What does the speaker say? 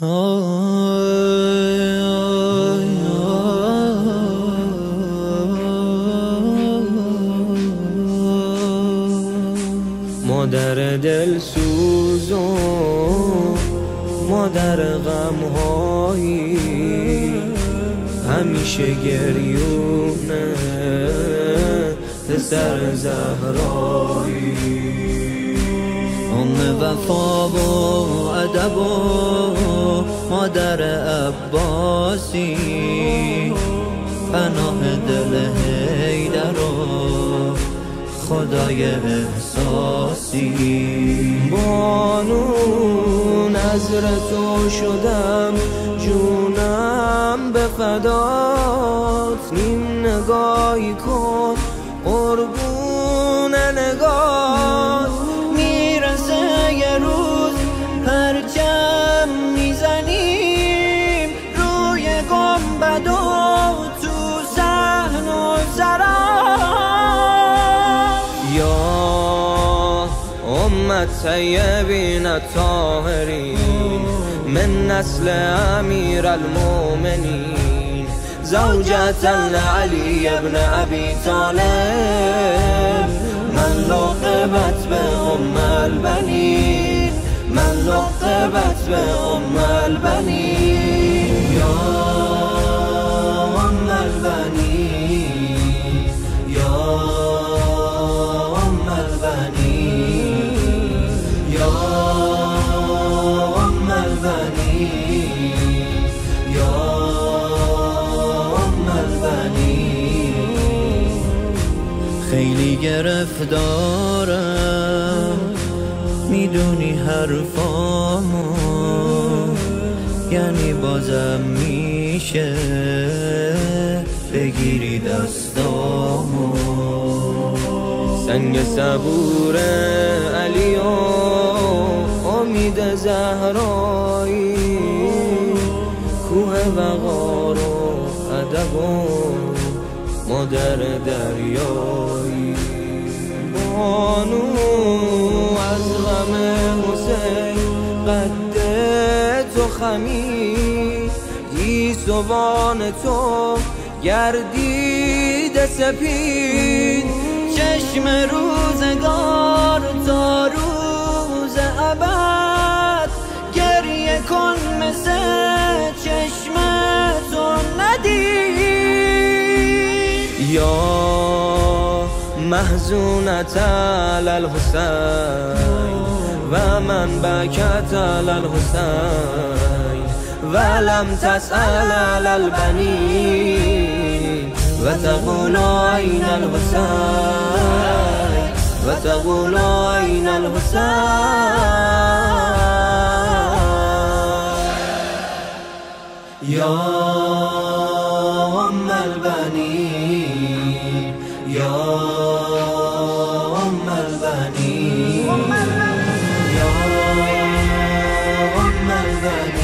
مادر دل سوزو، مادر غمهایی، همیشه گریونه پسر زهرایی. وفا و ادب و مادر عباسی، پناه دل حیدر و خدای احساسی. بانو نظر تو شدم، جونم به فدات. نیم نگاهی کن قربون نگات، پرچم میزنیم روی گنبد و تو صحن و زرم. یا امت طیبین الطاهرین، من نسل امیر المؤمنین، زوجة لعلی ابن ابی طالب. من لقبت به البنین، من لقبت به البنین. یا البنین، یا البنین، یا البنین، یا البنین. خیلی گرفتارم، میدونی حرفامو، یعنی بازم میشه بگیری دستامو. سنگ صبور علی و امید زهرایی، کوه وقار و ادب و مادر دریایی. بانو از غم حسین قد تو خمید، گیسوان تو گردید سپید. چشم روزگار تا روز ابد، گریه کن مثل چشم تو ندید. یا محزونة على الحسين، ومن بكت على الحسين، ولم تسأل على البنين، وتقول أين الحسين، وتقول أين الحسين. يا أم البنين، يا أم البنين، يا أم البنين.